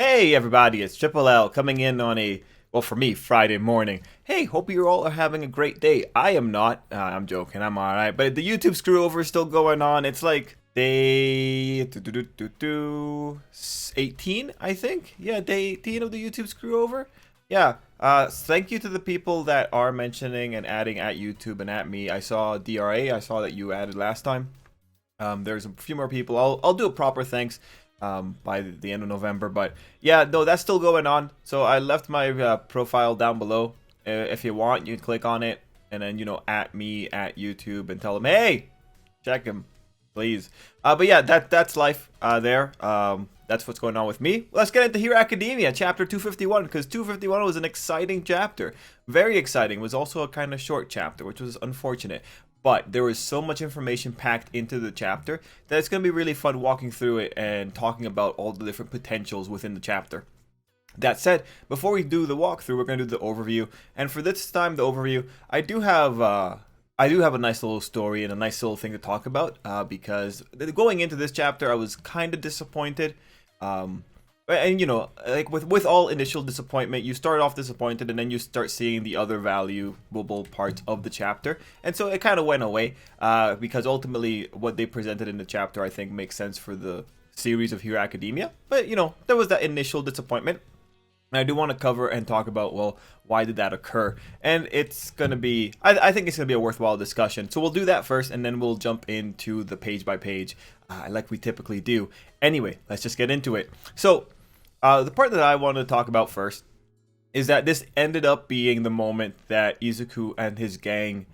Hey everybody, it's Tripl-L coming in on a, well for me, Friday morning. Hey, hope you all are having a great day. I am not. I'm joking, I'm alright. But the YouTube screw over is still going on. It's like day 18, I think. Yeah, day 18 of the YouTube screw over. Yeah, thank you to the people that are mentioning and adding at YouTube and at me. I saw DRA, I saw that you added last time. There's a few more people. I'll do a proper thanks by the end of November. But yeah, no, that's still going on. So I left my profile down below. If you want, you can click on it and then at me at YouTube and tell them, hey, check him, please. But yeah, that's life there. That's what's going on with me. Let's get into Hero Academia, chapter 251, because 251 was an exciting chapter. Very exciting. It was also a kind of short chapter, which was unfortunate. But there was so much information packed into the chapter that it's going to be really fun walking through it and talking about all the different potentials within the chapter. That said, before we do the walkthrough, we're going to do the overview. And for this time, the overview, I do have a nice little story and a nice little thing to talk about because going into this chapter, I was kind of disappointed. And like with all initial disappointment, you start off disappointed and then you start seeing the other valuable parts of the chapter. And so it kind of went away because ultimately what they presented in the chapter I think makes sense for the series of Hero Academia. But there was that initial disappointment. And I do want to cover and talk about, well, why did that occur? And it's going to be, I think it's going to be a worthwhile discussion. So we'll do that first, and then we'll jump into the page by page, like we typically do. Anyway, let's just get into it. So, the part that I want to talk about first is that this ended up being the moment that Izuku and his gang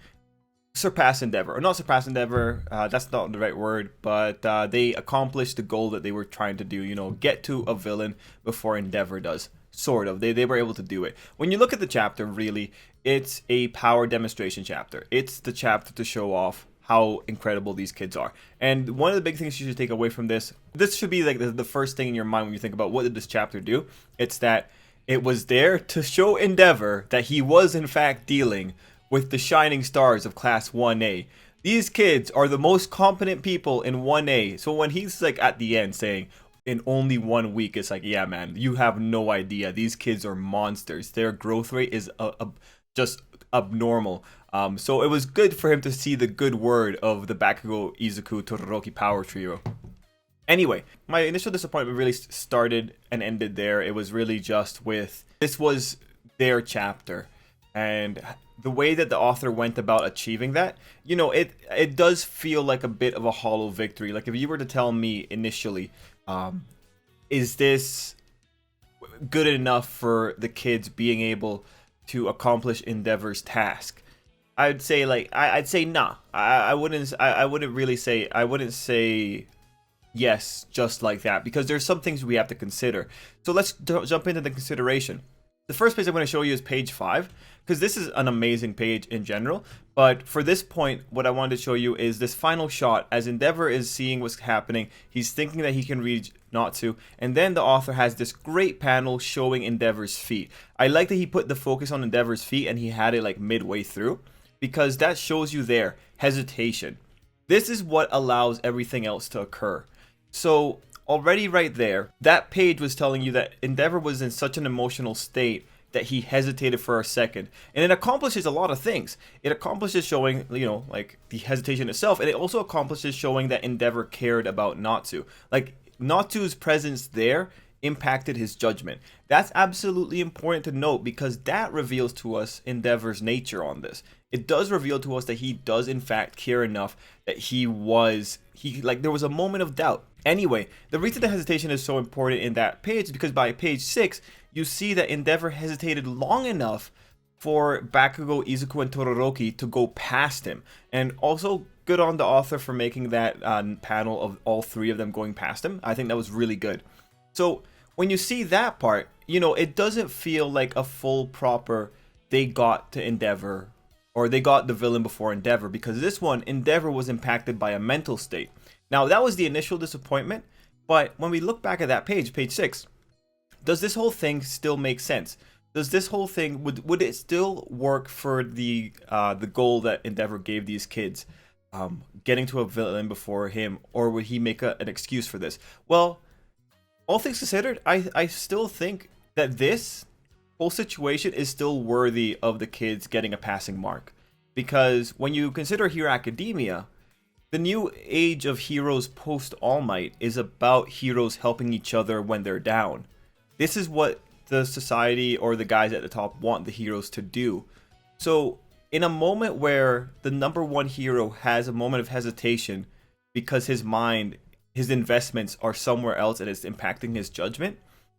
surpass Endeavor. Or not surpass Endeavor, that's not the right word, but they accomplished the goal that they were trying to do, get to a villain before Endeavor does. Sort of. They were able to do it. When you look at the chapter, really, it's a power demonstration chapter. It's the chapter to show off how incredible these kids are. And one of the big things you should take away from this should be like the first thing in your mind when you think about what did this chapter do. It's that it was there to show Endeavor that he was in fact dealing with the shining stars of Class 1A. These kids are the most competent people in 1A. So when he's like at the end saying, in only 1 week, it's like, yeah, man, you have no idea. These kids are monsters. Their growth rate is just abnormal. So it was good for him to see the good word of the Bakugo, Izuku, Todoroki power trio. Anyway, my initial disappointment really started and ended there. It was really just with, this was their chapter. And the way that the author went about achieving that, it does feel like a bit of a hollow victory. Like if you were to tell me initially, is this good enough for the kids being able to accomplish Endeavor's task? I'd say I'd say nah. I wouldn't say yes just like that, because there's some things we have to consider. So let's jump into the consideration. The first page I'm going to show you is page 5, because this is an amazing page in general. But for this point, what I wanted to show you is this final shot as Endeavor is seeing what's happening. He's thinking that he can reach Natsu, and then the author has this great panel showing Endeavor's feet. I like that he put the focus on Endeavor's feet and he had it like midway through, because that shows you there hesitation. This is what allows everything else to occur. So already right there, that page was telling you that Endeavor was in such an emotional state that he hesitated for a second. And it accomplishes a lot of things. It accomplishes showing, like the hesitation itself, and it also accomplishes showing that Endeavor cared about Natsu. Like, Natsu's presence there impacted his judgment. That's absolutely important to note, because that reveals to us Endeavor's nature on this. It does reveal to us that he does in fact care enough that there was a moment of doubt. Anyway, the reason the hesitation is so important in that page is because by page 6, you see that Endeavor hesitated long enough for Bakugo, Izuku, and Todoroki to go past him. And also, good on the author for making that panel of all three of them going past him. I think that was really good. So, when you see that part, it doesn't feel like a full proper, they got to Endeavor, or they got the villain before Endeavor, because this one, Endeavor was impacted by a mental state. Now, that was the initial disappointment, but when we look back at that page 6, does this whole thing still make sense? Does this whole thing, would it still work for the goal that Endeavor gave these kids, getting to a villain before him, or would he make an excuse for this? Well, all things considered, I still think that this whole situation is still worthy of the kids getting a passing mark. Because when you consider Hero Academia, the new age of heroes post All Might is about heroes helping each other when they're down. This is what the society or the guys at the top want the heroes to do. So, in a moment where the number one hero has a moment of hesitation because his mind, his investments are somewhere else and it's impacting his judgment,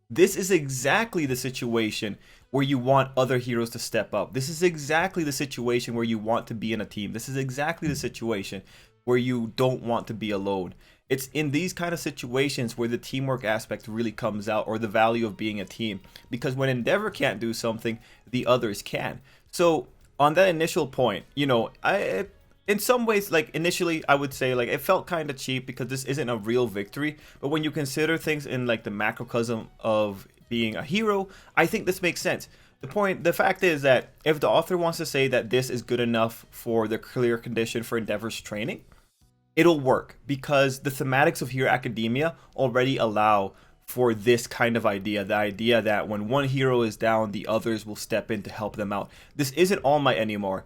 this is exactly the situation where you want other heroes to step up. This is exactly the situation where you want to be in a team. This is exactly the situation where you don't want to be alone. It's in these kind of situations where the teamwork aspect really comes out, or the value of being a team. Because when Endeavor can't do something, the others can. So on that initial point, in some ways, like initially I would say like it felt kind of cheap because this isn't a real victory. But when you consider things in like the macrocosm of being a hero, I think this makes sense. The fact is that if the author wants to say that this is good enough for the clear condition for Endeavor's training, it'll work because the thematics of Hero Academia already allow for this kind of idea. The idea that when one hero is down, the others will step in to help them out. This isn't All Might anymore.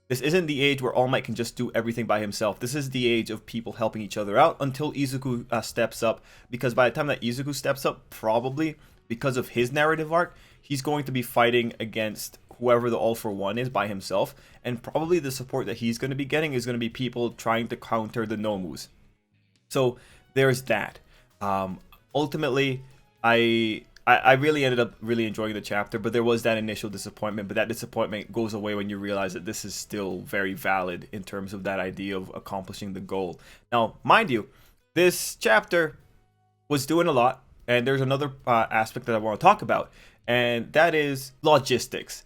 This isn't the age where All Might can just do everything by himself. This is the age of people helping each other out until Izuku steps up. Because by the time that Izuku steps up, probably because of his narrative arc, he's going to be fighting against whoever the All for One is by himself, and probably the support that he's going to be getting is going to be people trying to counter the Nomus. So there's that. Ultimately, I really ended up really enjoying the chapter, but there was that initial disappointment. But that disappointment goes away when you realize that this is still very valid in terms of that idea of accomplishing the goal. Now, mind you, this chapter was doing a lot, and there's another aspect that I want to talk about, and that is logistics.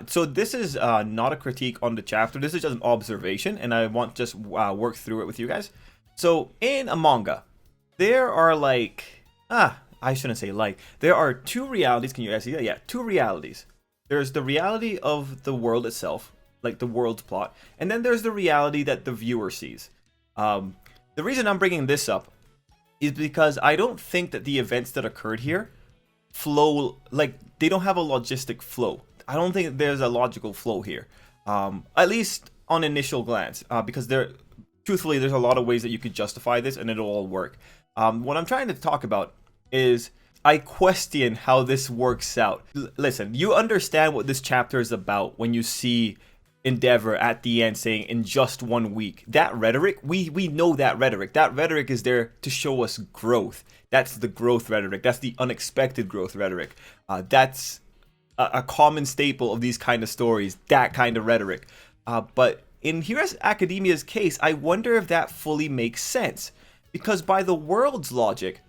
So this is not a critique on the chapter. This is just an observation, and I want to just work through it with you guys. So in a manga, there are I shouldn't say like. There are two realities. Can you guys see that? Yeah, two realities. There's the reality of the world itself, like the world's plot, and then there's the reality that the viewer sees. The reason I'm bringing this up is because I don't think that the events that occurred here flow, like they don't have a logistic flow. I don't think there's a logical flow here, at least on initial glance, because truthfully, there's a lot of ways that you could justify this and it'll all work. What I'm trying to talk about is I question how this works out. Listen, you understand what this chapter is about when you see Endeavor at the end saying in just 1 week. That rhetoric, we know that rhetoric. That rhetoric is there to show us growth. That's the growth rhetoric. That's the unexpected growth rhetoric. That's a common staple of these kind of stories, that kind of rhetoric. But in Hero Academia's case, I wonder if that fully makes sense. Because by the world's logic,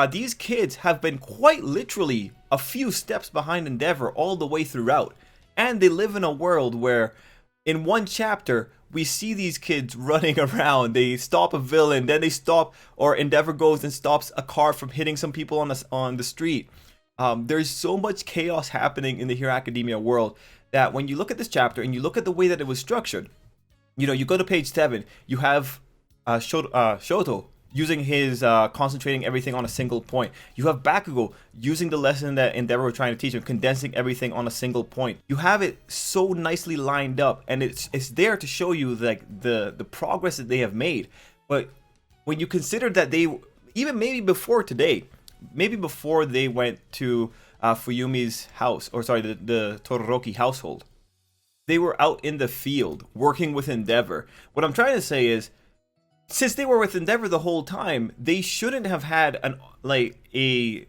these kids have been quite literally a few steps behind Endeavor all the way throughout. And they live in a world where in one chapter, we see these kids running around. They stop a villain, then they stop, or Endeavor goes and stops a car from hitting some people on the street. There's so much chaos happening in the Hero Academia world that when you look at this chapter and you look at the way that it was structured, you go to page 7, you have Shoto using his concentrating everything on a single point. You have Bakugo using the lesson that Endeavor was trying to teach him, condensing everything on a single point. You have it so nicely lined up, and it's there to show you like the progress that they have made. But when you consider that they, even maybe before today, maybe before they went to Fuyumi's house, or sorry, the Todoroki household, they were out in the field working with Endeavor. What I'm trying to say is, since they were with Endeavor the whole time, they shouldn't have had a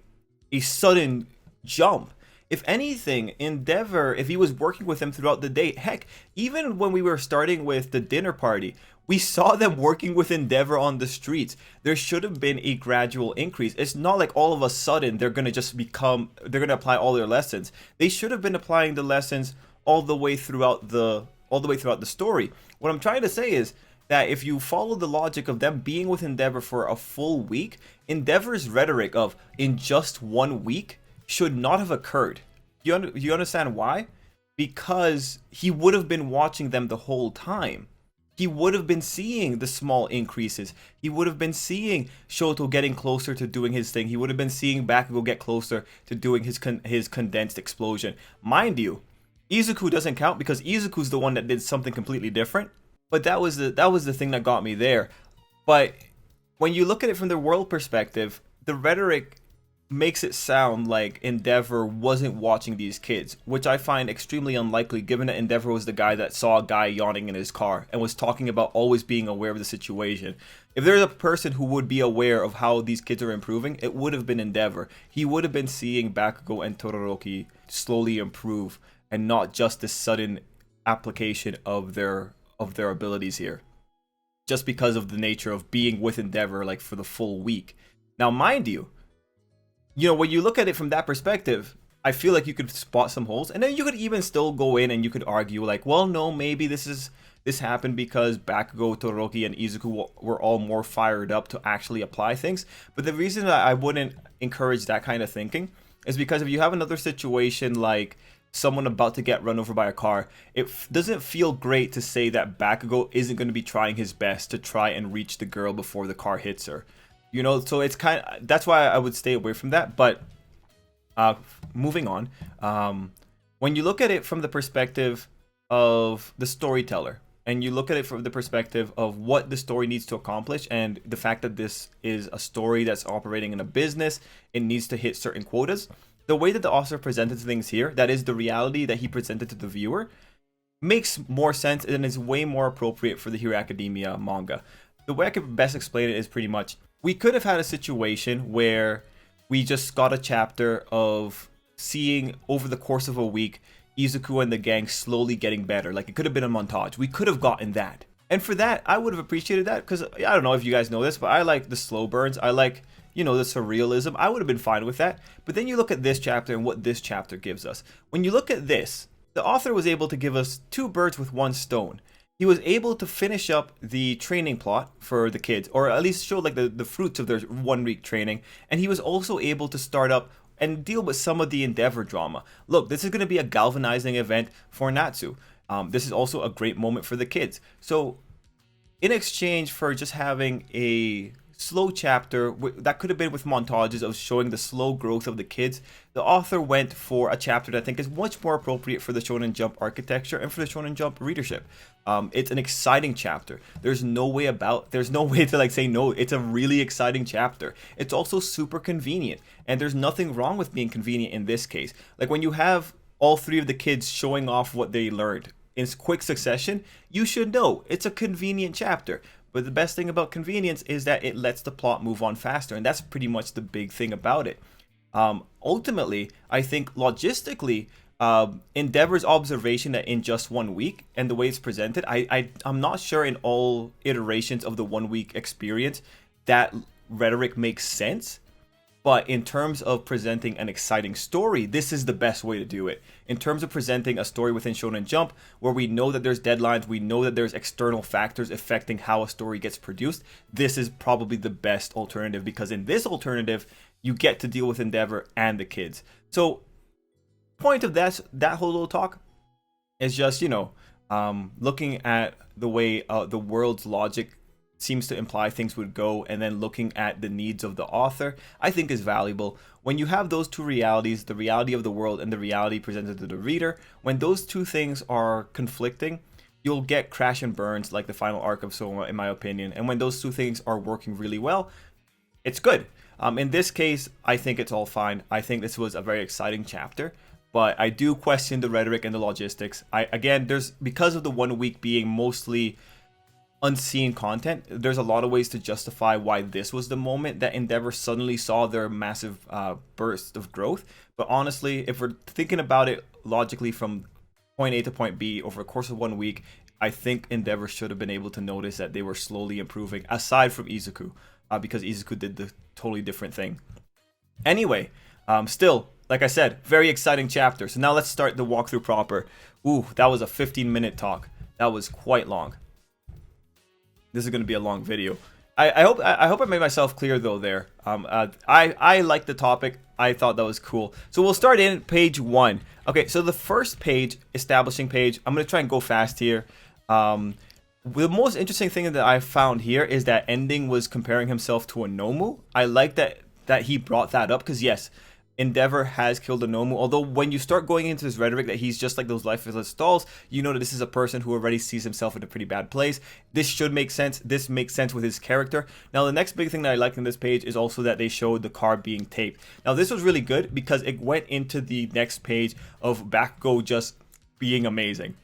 sudden jump. If anything, Endeavor, if he was working with them throughout the day, heck, even when we were starting with the dinner party, we saw them working with Endeavor on the streets. There should have been a gradual increase. It's not like all of a sudden they're going to apply all their lessons. They should have been applying the lessons all the way throughout the story. What I'm trying to say is that if you follow the logic of them being with Endeavor for a full week, Endeavor's rhetoric of in just 1 week should not have occurred. You understand why? Because he would have been watching them the whole time. he would have been seeing the small increases. He would have been seeing Shoto getting closer to doing his thing. He would have been seeing Bakugo get closer to doing his condensed explosion. Mind you, Izuku doesn't count because Izuku's the one that did something completely different. But that was the thing that got me there. But when you look at it from the world perspective, the rhetoric makes it sound like Endeavor wasn't watching these kids, which I find extremely unlikely given that Endeavor was the guy that saw a guy yawning in his car and was talking about always being aware of the situation. If there's a person who would be aware of how these kids are improving, it would have been Endeavor. He would have been seeing Bakugo and Todoroki slowly improve and not just this sudden application of their abilities here. Just because of the nature of being with Endeavor like for the full week. Now, mind you, when you look at it from that perspective, I feel like you could spot some holes, and then you could even still go in and you could argue like, well, no, maybe this happened because Bakugo, Todoroki, and Izuku were all more fired up to actually apply things. But the reason that I wouldn't encourage that kind of thinking is because if you have another situation like someone about to get run over by a car, it doesn't feel great to say that Bakugo isn't going to be trying his best to try and reach the girl before the car hits her. So it's that's why I would stay away from that. But moving on, when you look at it from the perspective of the storyteller, and you look at it from the perspective of what the story needs to accomplish, and the fact that this is a story that's operating in a business, it needs to hit certain quotas. The way that the author presented things here, that is the reality that he presented to the viewer, makes more sense and is way more appropriate for the Hero Academia manga. The way I could best explain it is pretty much, we could have had a situation where we just got a chapter of seeing over the course of a week Izuku and the gang slowly getting better. Like, it could have been a montage. We could have gotten that. And for that, I would have appreciated that, because I don't know if you guys know this, but I like the slow burns. I like, the surrealism. I would have been fine with that. But then you look at this chapter and what this chapter gives us. When you look at this, the author was able to give us 2 birds with 1 stone. He was able to finish up the training plot for the kids, or at least show like the fruits of their 1 week training. And he was also able to start up and deal with some of the Endeavor drama. Look, this is going to be a galvanizing event for Natsu. This is also a great moment for the kids. So in exchange for just having a slow chapter that could have been with montages of showing the slow growth of the kids, the author went for a chapter that I think is much more appropriate for the Shonen Jump architecture and for the Shonen Jump readership. It's an exciting chapter. There's no way to say no. It's a really exciting chapter. It's also super convenient, and there's nothing wrong with being convenient in this case. Like, when you have all 3 of the kids showing off what they learned in quick succession, you should know it's a convenient chapter. But the best thing about convenience is that it lets the plot move on faster, and that's pretty much the big thing about it. Ultimately, I think logistically, Endeavor's observation that in just 1 week and the way it's presented, I'm not sure in all iterations of the 1 week experience that rhetoric makes sense. But in terms of presenting an exciting story, this is the best way to do it. In terms of presenting a story within Shonen Jump, where we know that there's deadlines, we know that there's external factors affecting how a story gets produced, this is probably the best alternative, because in this alternative, you get to deal with Endeavor and the kids. So, point of that whole little talk is just, looking at the way the world's logic seems to imply things would go, and then looking at the needs of the author, I think is valuable. When you have those 2 realities, the reality of the world and the reality presented to the reader, when those 2 things are conflicting, you'll get crash and burns like the final arc of Soma, in my opinion. And when those 2 things are working really well, it's good. In this case, I think it's all fine. I think this was a very exciting chapter, but I do question the rhetoric and the logistics. Because of the 1 week being mostly unseen content, there's a lot of ways to justify why this was the moment that Endeavor suddenly saw their massive burst of growth. But honestly, if we're thinking about it logically from point A to point B over the course of 1 week, I think Endeavor should have been able to notice that they were slowly improving, aside from Izuku, because Izuku did the totally different thing. Anyway, still, like I said, very exciting chapter. So now let's start the walkthrough proper. Ooh, that was a 15-minute talk. That was quite long. This is going to be a long video. I hope I made myself clear though there. I like the topic. I thought that was cool. So we'll start in page 1. Okay, so the first page, establishing page, I'm going to try and go fast here. The most interesting thing that I found here is that ending was comparing himself to a Nomu. I like that he brought that up because yes, Endeavor has killed a Nomu. Although when you start going into his rhetoric that he's just like those lifeless stalls, you know that this is a person who already sees himself in a pretty bad place. This should make sense. This makes sense with his character. Now the next big thing that I liked in this page is also that they showed the car being taped. Now this was really good because it went into the next page of Bakugo just being amazing.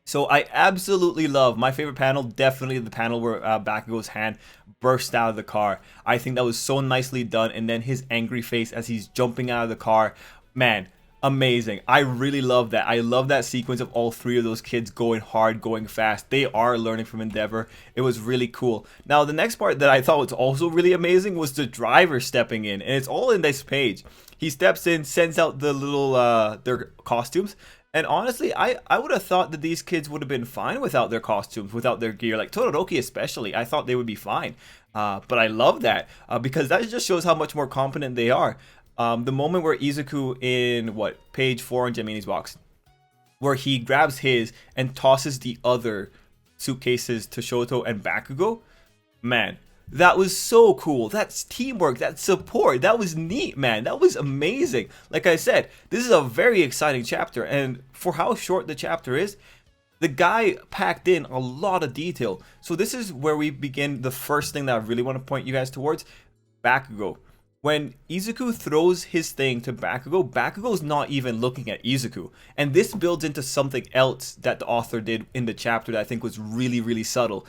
So I absolutely love my favorite panel, definitely the panel where Bakugo's hand burst out of the car. I think that was so nicely done, and then his angry face as he's jumping out of the car, man, amazing. I really love that. I love that sequence of all three of those kids going hard, going fast. They are learning from Endeavor. It was really cool. Now the next part that I thought was also really amazing was the driver stepping in, and it's all in this page. He steps in, sends out the little their costumes. And honestly, I would have thought that these kids would have been fine without their costumes, without their gear. Like Todoroki especially, I thought they would be fine. But I love that because that just shows how much more competent they are. The moment where Izuku in, page 4 on Gemini's box, where he grabs his and tosses the other suitcases to Shoto and Bakugo, man, that was so cool. That's teamwork. That's support. That was neat, man. That was amazing. Like I said, this is a very exciting chapter. And for how short the chapter is, the guy packed in a lot of detail. So this is where we begin the first thing that I really want to point you guys towards. Bakugo. When Izuku throws his thing to Bakugo, Bakugo's not even looking at Izuku. And this builds into something else that the author did in the chapter that I think was really, really subtle.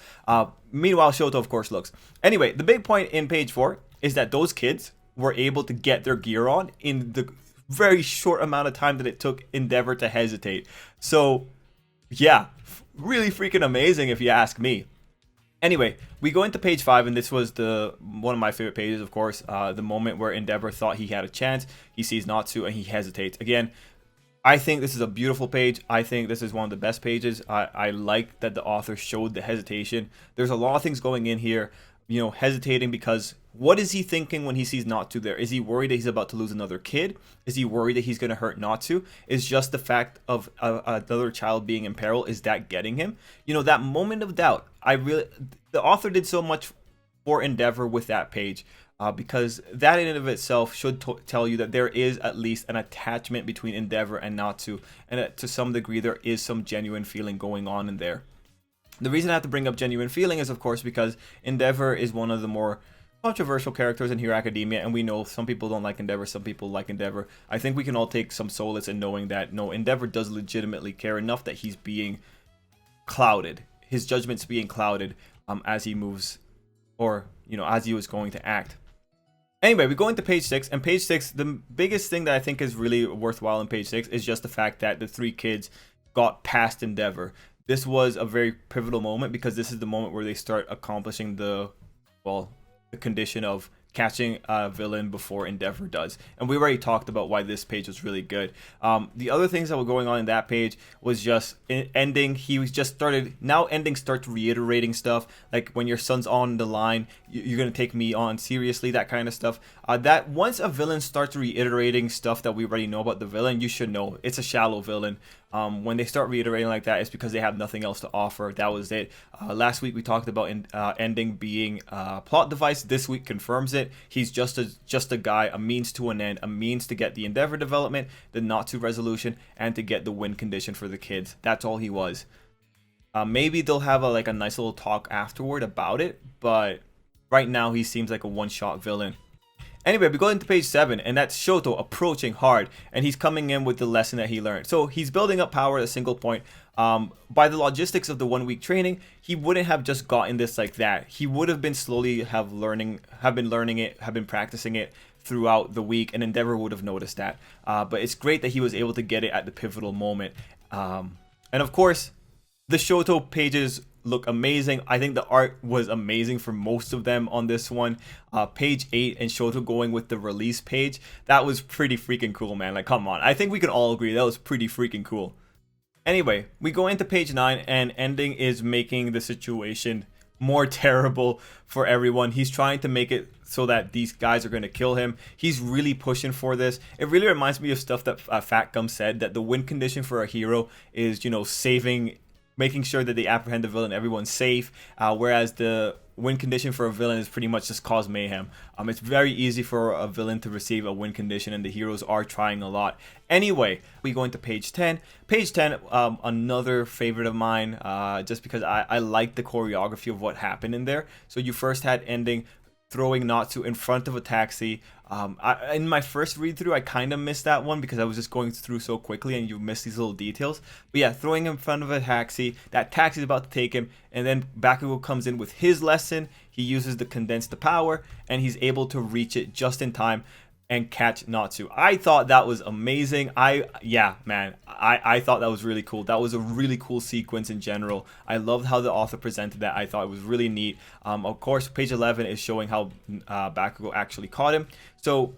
Meanwhile, Shoto, of course, looks. Anyway, the big point in page 4 is that those kids were able to get their gear on in the very short amount of time that it took Endeavor to hesitate. So, yeah, really freaking amazing if you ask me. Anyway, we go into page 5, and this was one of my favorite pages, of course. The moment where Endeavor thought he had a chance, he sees Natsu, and he hesitates. Again, I think this is a beautiful page. I think this is one of the best pages. I like that the author showed the hesitation. There's a lot of things going in here, hesitating because what is he thinking when he sees Natsu there? Is he worried that he's about to lose another kid? Is he worried that he's going to hurt Natsu? Is just the fact of another child being in peril, is that getting him? That moment of doubt, the author did so much for Endeavor with that page. Because that in and of itself should tell you that there is at least an attachment between Endeavor and Natsu, and that to some degree there is some genuine feeling going on in there. The reason I have to bring up genuine feeling is, of course, because Endeavor is one of the more controversial characters in Hero Academia, and we know some people don't like Endeavor, some people like Endeavor. I think we can all take some solace in knowing that, no, Endeavor does legitimately care enough that he's being clouded. His judgment's being clouded as he moves, or, as he was going to act. Anyway, we go into page 6, and page 6, the biggest thing that I think is really worthwhile in page 6 is just the fact that the three kids got past Endeavor. This was a very pivotal moment because this is the moment where they start accomplishing the condition of catching a villain before Endeavor does. And we already talked about why this page was really good. The other things that were going on in that page was just ending. Ending starts reiterating stuff like when your son's on the line, you're going to take me on seriously, that kind of stuff. That once a villain starts reiterating stuff that we already know about the villain, you should know it's a shallow villain. When they start reiterating like that, it's because they have nothing else to offer. That was it. Last week we talked about ending being a plot device. This week confirms it. He's just a guy, a means to an end, a means to get the Endeavor development, the Natsu resolution, and to get the win condition for the kids. That's all he was. Maybe they'll have a nice little talk afterward about it, but right now he seems like a one-shot villain. Anyway, we go into page 7, and that's Shoto approaching hard, and he's coming in with the lesson that he learned. So he's building up power at a single point. By the logistics of the 1 week training, he wouldn't have just gotten this like that. He would have been slowly have been learning it, have been practicing it throughout the week, and Endeavor would have noticed that. But it's great that he was able to get it at the pivotal moment. And of course, the Shoto pages look amazing. I think the art was amazing for most of them on this one. Page 8 and Shoto going with the release page, that was pretty freaking cool, man. Like, come on. I think we can all agree that was pretty freaking cool. Anyway, we go into page 9, and ending is making the situation more terrible for everyone. He's trying to make it so that these guys are going to kill him. He's really pushing for this. It really reminds me of stuff that Fat Gum said, that the win condition for a hero is, saving making sure that they apprehend the villain, everyone's safe. Whereas the win condition for a villain is pretty much just cause mayhem. It's very easy for a villain to receive a win condition, and the heroes are trying a lot. Anyway, we go into page 10. Page 10, another favorite of mine, just because I like the choreography of what happened in there. So you first had ending throwing Natsu in front of a taxi. In my first read through, I kind of missed that one because I was just going through so quickly and you miss these little details. But yeah, throwing him in front of a taxi, that taxi's about to take him, and then Bakugo comes in with his lesson. He uses the condensed power, and he's able to reach it just in time and catch Natsu. I thought that was amazing. I thought that was really cool. That was a really cool sequence in general. I loved how the author presented that. I thought it was really neat. Of course, page 11 is showing how Bakugo actually caught him. So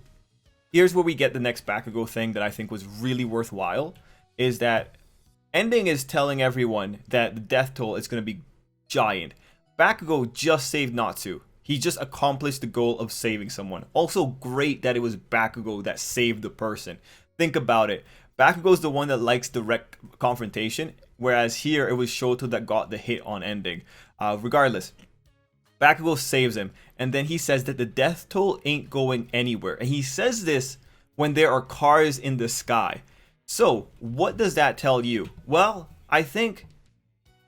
here's where we get the next Bakugo thing that I think was really worthwhile, is that ending is telling everyone that the death toll is going to be giant. Bakugo just saved Natsu. He just accomplished the goal of saving someone. Also great that it was Bakugo that saved the person. Think about it. Bakugo's the one that likes direct confrontation, whereas here it was Shoto that got the hit on ending. Regardless, Bakugo saves him, and then he says that the death toll ain't going anywhere. And he says this when there are cars in the sky. So, what does that tell you? Well, I think,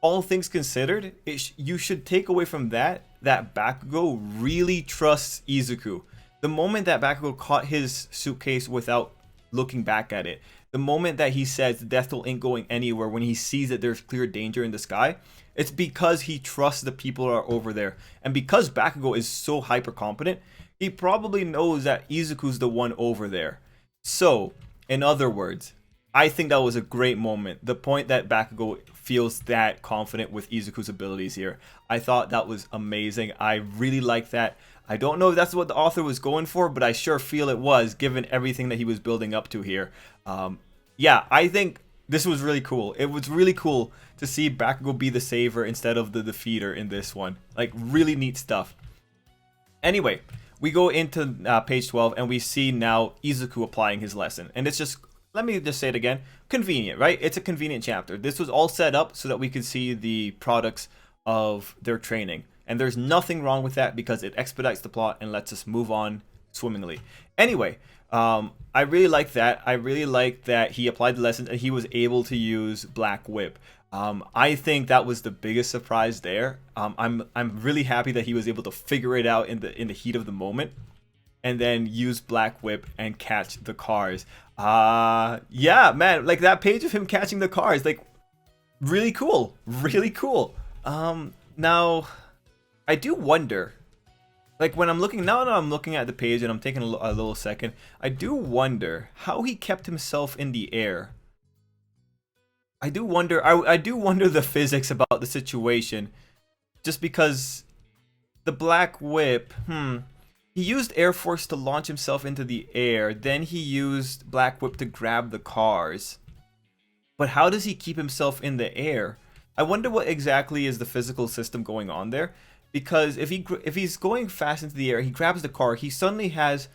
all things considered, you should take away from that Bakugo really trusts Izuku. The moment that Bakugo caught his suitcase without looking back at it, the moment that he says the death toll ain't going anywhere when he sees that there's clear danger in the sky, it's because he trusts the people that are over there. And because Bakugo is so hyper competent, he probably knows that Izuku's the one over there. So, in other words, I think that was a great moment. The point that Bakugo feels that confident with Izuku's abilities here. I thought that was amazing. I really like that. I don't know if that's what the author was going for, but I sure feel it was, given everything that he was building up to here. Yeah, I think this was really cool. It was really cool to see Bakugo be the saver instead of the defeater in this one. Like, really neat stuff. Anyway, we go into page 12, and we see now Izuku applying his lesson. And it's just, let me just say it again, convenient, right? It's a convenient chapter. This was all set up so that we could see the products of their training. And there's nothing wrong with that because it expedites the plot and lets us move on swimmingly. Anyway, I really like that. I really like that he applied the lessons and he was able to use Black Whip. I think that was the biggest surprise there. I'm really happy that he was able to figure it out in the heat of the moment, and then use Black Whip and catch the cars. Yeah, man, like that page of him catching the cars, like really cool, really cool. Now I do wonder, like when I'm looking now that I'm looking at the page and I'm taking a little second, I do wonder how he kept himself in the air. I do wonder the physics about the situation, just because the Black Whip, he used Air Force to launch himself into the air, then he used Black Whip to grab the cars. But how does he keep himself in the air? I wonder what exactly is the physical system going on there, because if he's going fast into the air, he grabs the car, he suddenly has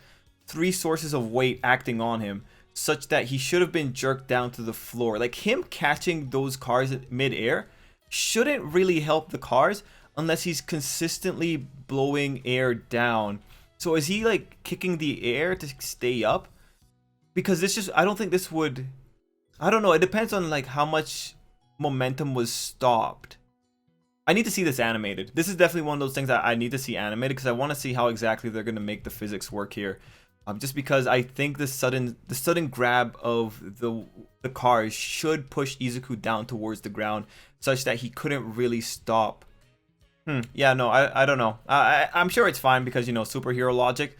3 sources of weight acting on him, such that he should have been jerked down to the floor. Like, him catching those cars in mid-air shouldn't really help the cars unless he's consistently blowing air down. So is he like kicking the air to stay up? Because this just, I don't think this would, I don't know, it depends on like how much momentum was stopped. I need to see this animated. This is definitely one of those things that I need to see animated because I want to see how exactly they're going to make the physics work here. Just because I think the sudden grab of the cars should push Izuku down towards the ground such that he couldn't really stop. Yeah, no, I don't know. I'm sure it's fine because, you know, superhero logic.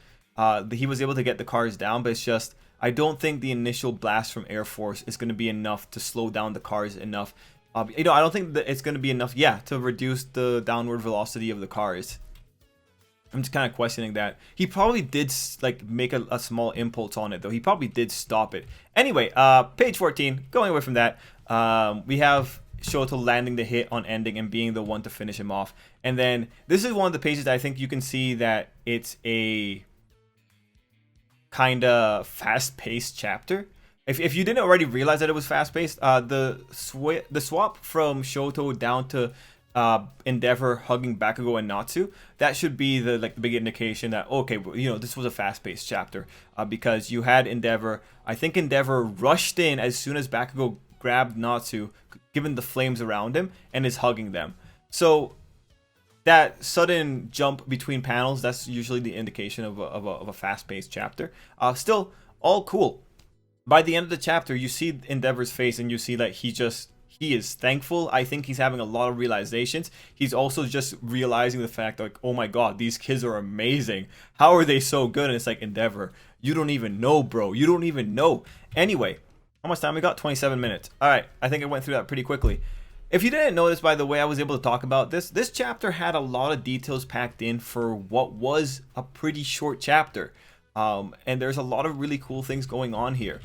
He was able to get the cars down, but it's just, I don't think the initial blast from Air Force is going to be enough to slow down the cars enough. You know, I don't think that it's going to be enough, to reduce the downward velocity of the cars. I'm just kind of questioning that. He probably did like make a small impulse on it though. He probably did stop it. Anyway, page 14, going away from that, we have Shoto landing the hit on ending and being the one to finish him off. And then this is one of the pages that I think you can see that it's a kind of fast-paced chapter if you didn't already realize that it was fast paced, the swap from Shoto down to Endeavor hugging Bakugo and Natsu, that should be the big indication that okay, this was a fast paced chapter, because you had Endeavor. I think Endeavor rushed in as soon as Bakugo grabbed Natsu, given the flames around him, and is hugging them. So that sudden jump between panels, that's usually the indication of a fast paced chapter. Still all cool. By the end of the chapter, you see Endeavor's face and you see that he is thankful. I think he's having a lot of realizations. He's also just realizing the fact like, oh my god, these kids are amazing. How are they so good? And it's like, Endeavor, you don't even know, bro. You don't even know. Anyway, how much time we got? 27 minutes. All right, I think I went through that pretty quickly. If you didn't notice, by the way, I was able to talk about this. This chapter had a lot of details packed in for what was a pretty short chapter. And there's a lot of really cool things going on here.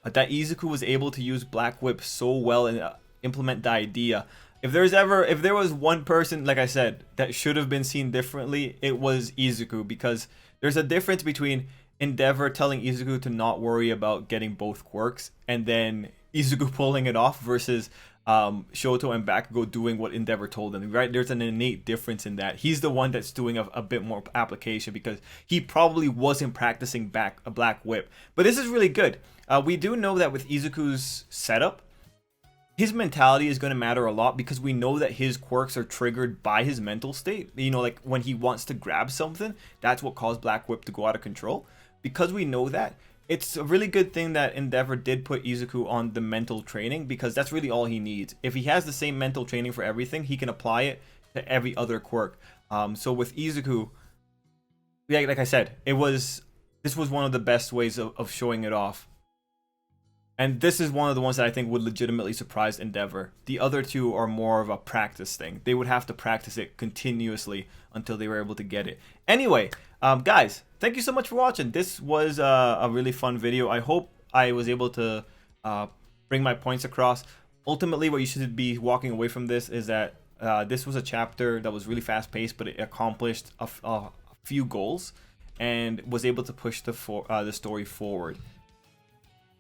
That Izuku was able to use Black Whip so well and implement the idea. If there was one person, like I said, that should have been seen differently, it was Izuku, because there's a difference between Endeavor telling Izuku to not worry about getting both quirks and then Izuku pulling it off versus Shoto and Bakugo doing what Endeavor told them, right? There's an innate difference in that. He's the one that's doing a bit more application because he probably wasn't practicing a Black Whip. But this is really good. We do know that with Izuku's setup, his mentality is going to matter a lot because we know that his quirks are triggered by his mental state. Like when he wants to grab something, that's what caused Black Whip to go out of control. Because we know that, it's a really good thing that Endeavor did put Izuku on the mental training, because that's really all he needs. If he has the same mental training for everything, he can apply it to every other quirk. So with Izuku, yeah, like I said, this was one of the best ways of showing it off. And this is one of the ones that I think would legitimately surprise Endeavor. The other two are more of a practice thing. They would have to practice it continuously until they were able to get it. Anyway, guys, thank you so much for watching. This was a really fun video. I hope I was able to bring my points across. Ultimately, what you should be walking away from this is that this was a chapter that was really fast paced, but it accomplished a few goals and was able to push the story forward.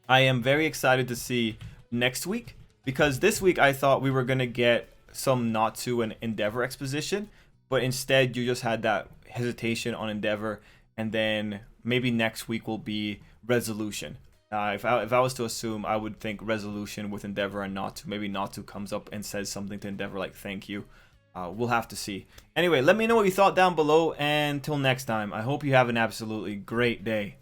I am very excited to see next week, because this week I thought we were going to get some Natsu and Endeavor exposition, but instead you just had that hesitation on Endeavor, and then maybe next week will be resolution. If I was to assume, I would think resolution with Endeavor and Natsu. Maybe Natsu comes up and says something to Endeavor like thank you. We'll have to see. Anyway, let me know what you thought down below, and until next time, I hope you have an absolutely great day.